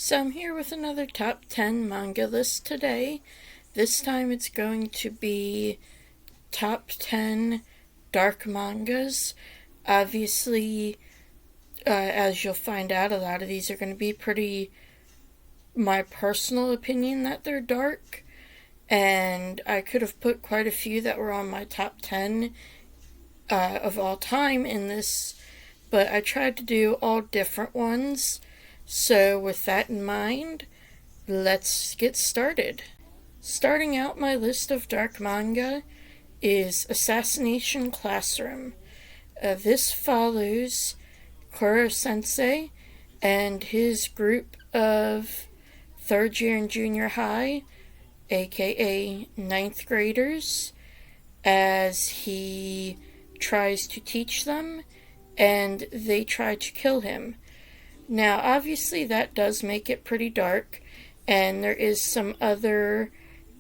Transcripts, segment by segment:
So I'm here with another top 10 manga list today. This time it's going to be top 10 dark mangas. Obviously, as you'll find out, a lot of these are going to be pretty my personal opinion that they're dark. And I could have put quite a few that were on my top 10 of all time in this, but I tried to do all different ones. So with that in mind, let's get started. Starting out my list of dark manga is Assassination Classroom. This follows Koro-sensei and his group of third year and junior high, aka ninth graders, as he tries to teach them and they try to kill him. Now, obviously, that does make it pretty dark, and there is some other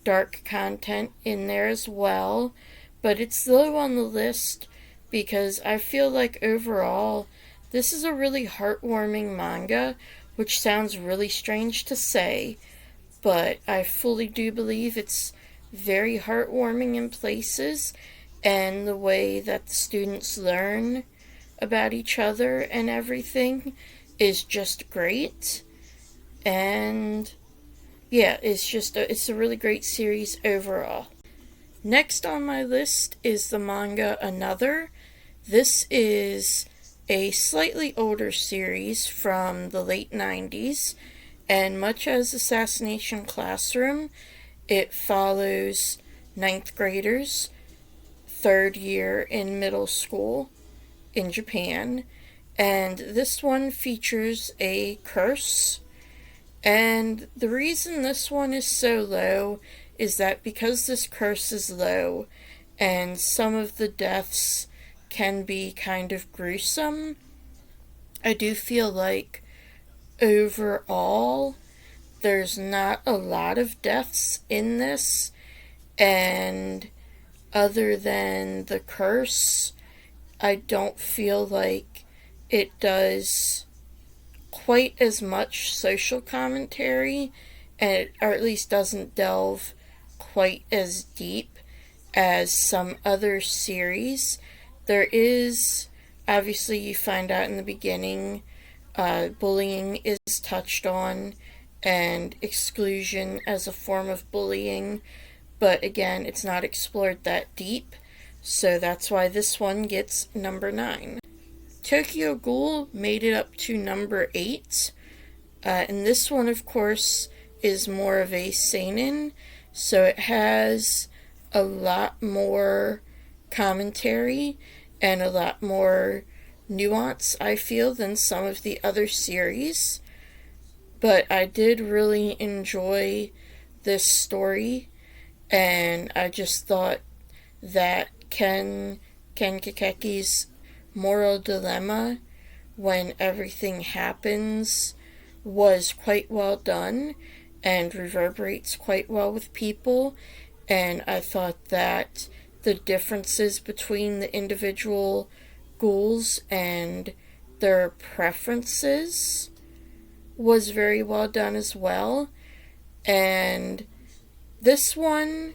dark content in there as well, but it's low on the list because I feel like overall, this is a really heartwarming manga, which sounds really strange to say, but I fully do believe it's very heartwarming in places, and the way that the students learn about each other and everything is just great. And yeah, it's a really great series overall. Next on my list is the manga Another. This is a slightly older series from the late 90s, and much as Assassination Classroom, it follows ninth graders, third year in middle school in Japan. And this one features a curse. And the reason this one is so low is that because this curse is low and some of the deaths can be kind of gruesome, I do feel like overall there's not a lot of deaths in this. And other than the curse, I don't feel like it does quite as much social commentary, or at least doesn't delve quite as deep as some other series. There is, obviously, you find out in the beginning, bullying is touched on, and exclusion as a form of bullying, but again, it's not explored that deep, so that's why this one gets number 9. Tokyo Ghoul made it up to number 8, and this one, of course, is more of a seinen, so it has a lot more commentary and a lot more nuance, I feel, than some of the other series. But I did really enjoy this story, and I just thought that Ken Kakeki's moral dilemma when everything happens was quite well done and reverberates quite well with people, and I thought that the differences between the individual ghouls and their preferences was very well done as well. And this one,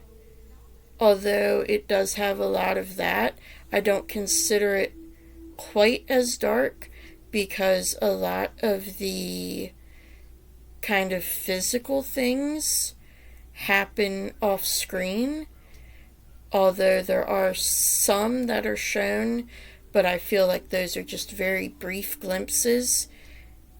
although it does have a lot of that, I don't consider it quite as dark because a lot of the kind of physical things happen off screen, although there are some that are shown, but I feel like those are just very brief glimpses,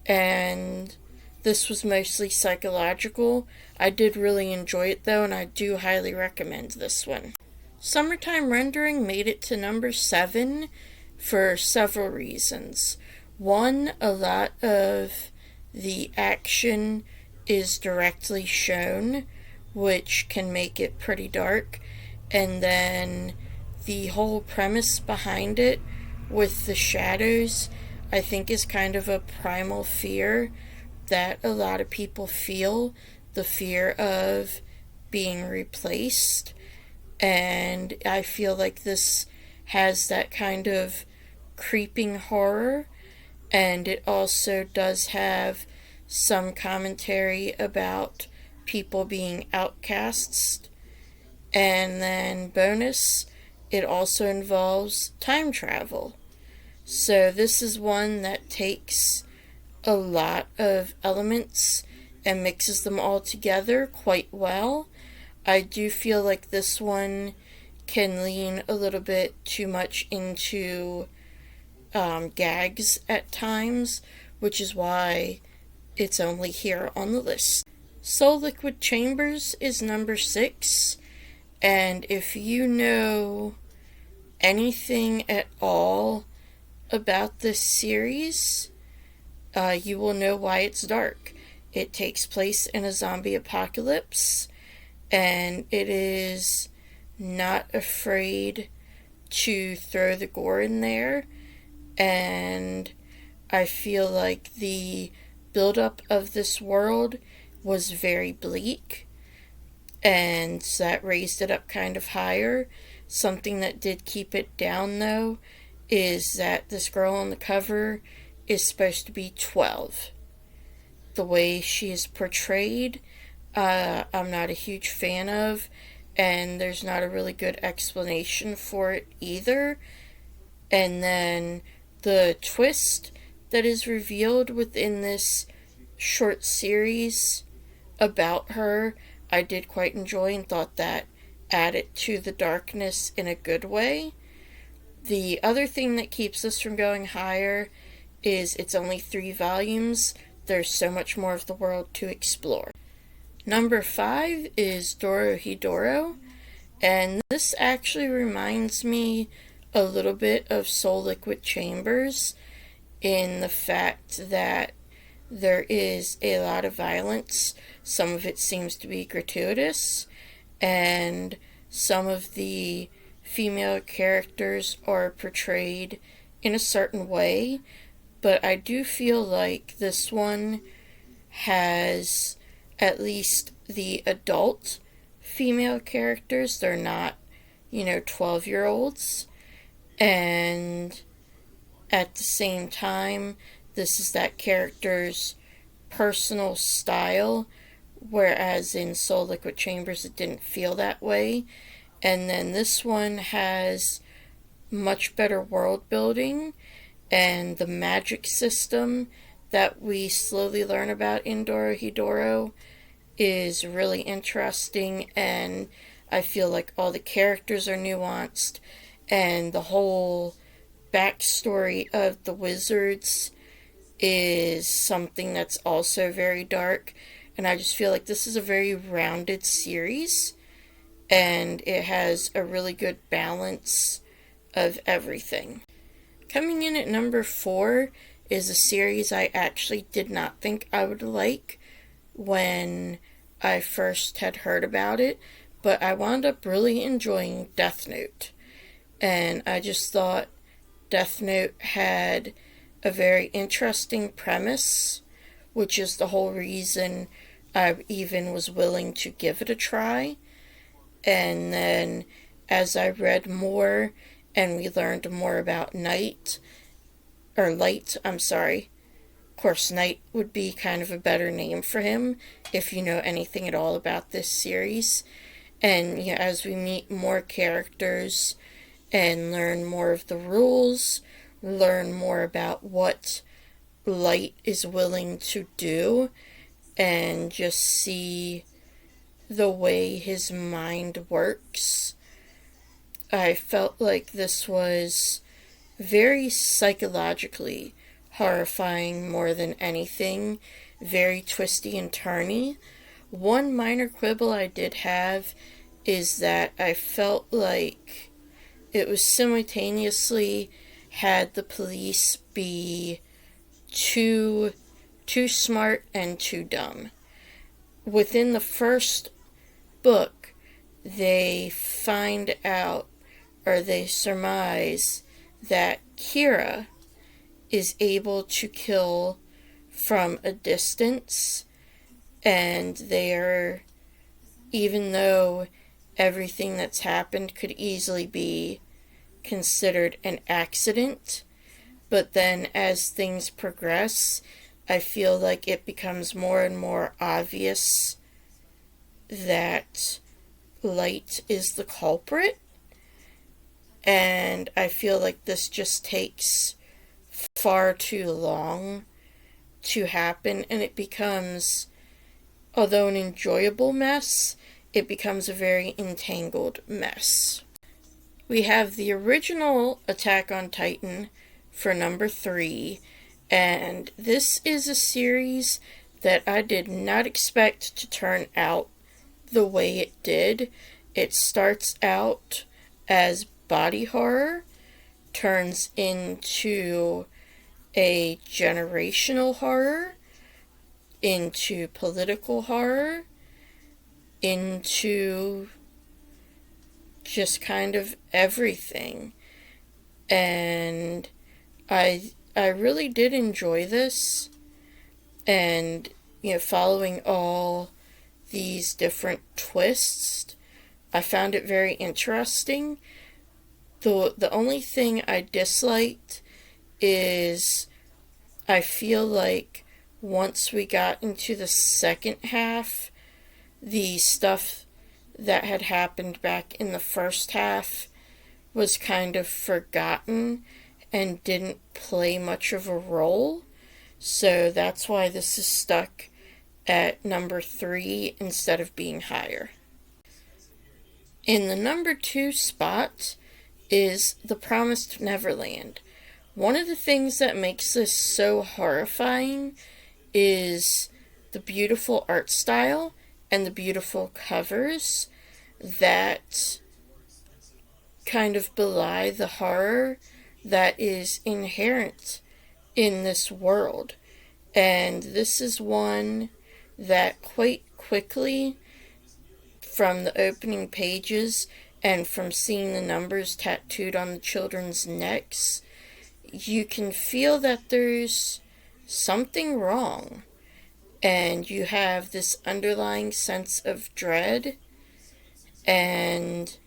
and this was mostly psychological. I did really enjoy it though, and I do highly recommend this one. Summertime Rendering made it to number 7 for several reasons. One, a lot of the action is directly shown, which can make it pretty dark, and then the whole premise behind it with the shadows, I think, is kind of a primal fear that a lot of people feel, the fear of being replaced, and I feel like this has that kind of creeping horror, and it also does have some commentary about people being outcasts. And then bonus, it also involves time travel. So this is one that takes a lot of elements and mixes them all together quite well. I do feel like this one can lean a little bit too much into gags at times, which is why it's only here on the list. Soul Liquid Chambers is number 6, and if you know anything at all about this series, you will know why it's dark. It takes place in a zombie apocalypse, and it is not afraid to throw the gore in there, and I feel like the buildup of this world was very bleak, and that raised it up kind of higher. Something that did keep it down, though, is that this girl on the cover is supposed to be 12. The way she is portrayed, I'm not a huge fan of, and there's not a really good explanation for it either. And then the twist that is revealed within this short series about her, I did quite enjoy and thought that added to the darkness in a good way. The other thing that keeps this from going higher is it's only 3 volumes. There's so much more of the world to explore. Number 5 is Dorohedoro, and this actually reminds me a little bit of Soul Liquid Chambers in the fact that there is a lot of violence. Some of it seems to be gratuitous, and some of the female characters are portrayed in a certain way, but I do feel like this one has at least the adult female characters. They're not, 12-year-olds. And at the same time, this is that character's personal style, whereas in Soul Liquid Chambers it didn't feel that way. And then this one has much better world building, and the magic system that we slowly learn about in Dorohedoro is really interesting, and I feel like all the characters are nuanced, and the whole backstory of the wizards is something that's also very dark, and I just feel like this is a very rounded series, and it has a really good balance of everything. Coming in at number 4 is a series I actually did not think I would like when I first had heard about it, but I wound up really enjoying Death Note. And I just thought Death Note had a very interesting premise, which is the whole reason I even was willing to give it a try. And then as I read more and we learned more about Light, Of course, Night would be kind of a better name for him if you know anything at all about this series. And as we meet more characters and learn more of the rules, learn more about what Light is willing to do, and just see the way his mind works, I felt like this was very psychologically horrifying more than anything, very twisty and turny. One minor quibble I did have is that I felt like it was simultaneously had the police be too smart and too dumb. Within the first book, they find out, or they surmise, that Kira is able to kill from a distance, and even though everything that's happened could easily be considered an accident, but then as things progress, I feel like it becomes more and more obvious that Light is the culprit, and I feel like this just takes far too long to happen, and it becomes, although an enjoyable mess, it becomes a very entangled mess. We have the original Attack on Titan for number 3, and this is a series that I did not expect to turn out the way it did. It starts out as body horror, turns into a generational horror, into political horror, into just kind of everything. And I really did enjoy this, and following all these different twists, I found it very interesting. The only thing I disliked is I feel like once we got into the second half, the stuff that had happened back in the first half was kind of forgotten and didn't play much of a role. So that's why this is stuck at number 3 instead of being higher. In the number 2 spot is The Promised Neverland. One of the things that makes this so horrifying is the beautiful art style and the beautiful covers that kind of belie the horror that is inherent in this world. And this is one that quite quickly, from the opening pages and from seeing the numbers tattooed on the children's necks, you can feel that there's something wrong. And you have this underlying sense of dread. And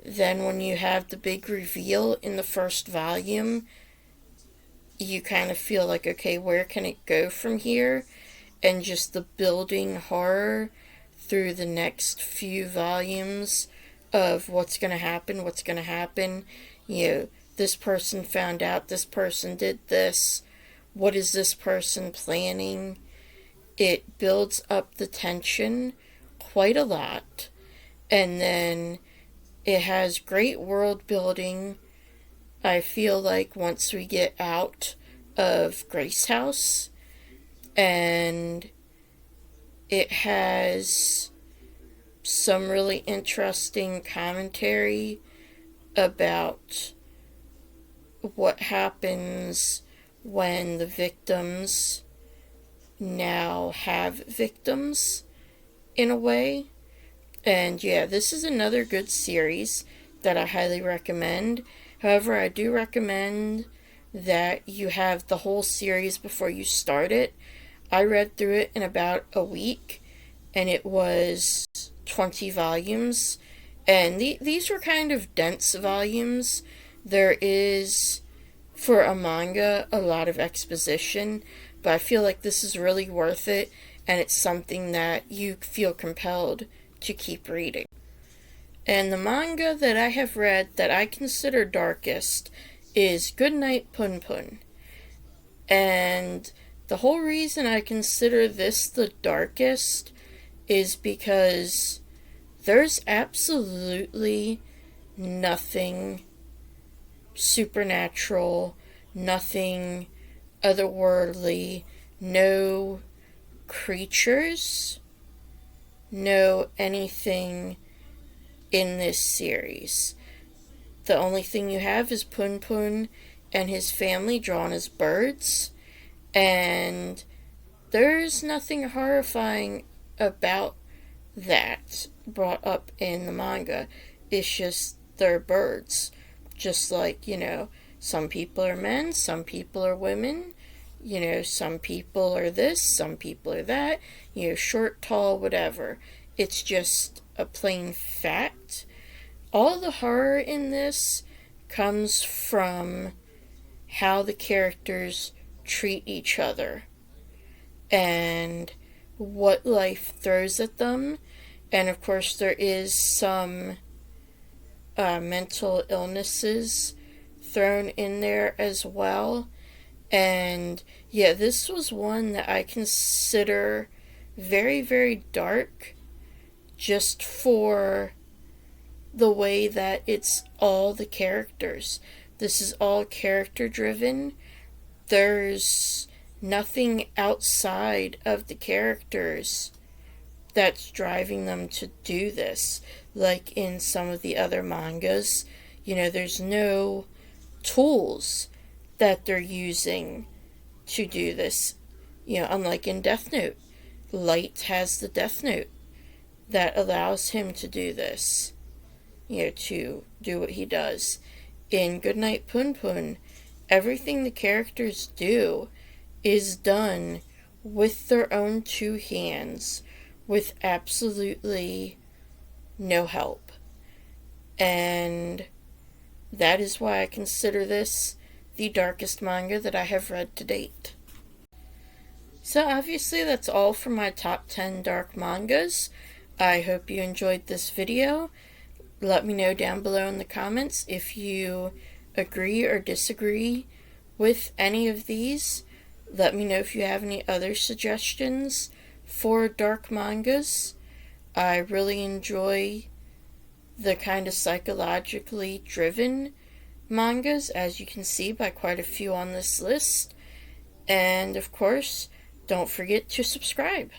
then when you have the big reveal in the first volume, you kind of feel like, okay, where can it go from here? And just the building horror through the next few volumes of what's going to happen. This person found out, this person did this. What is this person planning? It builds up the tension quite a lot. And then it has great world building. I feel like once we get out of Grace House, and it has some really interesting commentary about what happens when the victims now have victims in a way. And yeah, this is another good series that I highly recommend. However, I do recommend that you have the whole series before you start it. I read through it in about a week, and it was 20 volumes. And these were kind of dense volumes. There is, for a manga, a lot of exposition, but I feel like this is really worth it, and it's something that you feel compelled to keep reading. And the manga that I have read that I consider darkest is Goodnight Pun Pun. And the whole reason I consider this the darkest is because there's absolutely nothing supernatural, nothing otherworldly, no creatures, no anything in this series. The only thing you have is Pun Pun and his family drawn as birds, and there's nothing horrifying about that brought up in the manga. It's just they're birds. Just like, some people are men, some people are women, some people are this, some people are that, short, tall, whatever. It's just a plain fact. All the horror in this comes from how the characters treat each other. and what life throws at them. And of course, there is some mental illnesses thrown in there as well. And yeah, this was one that I consider very, very dark, just for the way that it's all the characters. This is all character driven. There's nothing outside of the characters that's driving them to do this. Like in some of the other mangas, there's no tools that they're using to do this. Unlike in Death Note, Light has the Death Note that allows him to do this, to do what he does. In Goodnight Punpun, everything the characters do is done with their own two hands, with absolutely no help. And that is why I consider this the darkest manga that I have read to date. So obviously that's all for my top 10 dark mangas. I hope you enjoyed this video. Let me know down below in the comments if you agree or disagree with any of these. Let me know if you have any other suggestions for dark mangas. I really enjoy the kind of psychologically driven mangas, as you can see by quite a few on this list. And of course, don't forget to subscribe.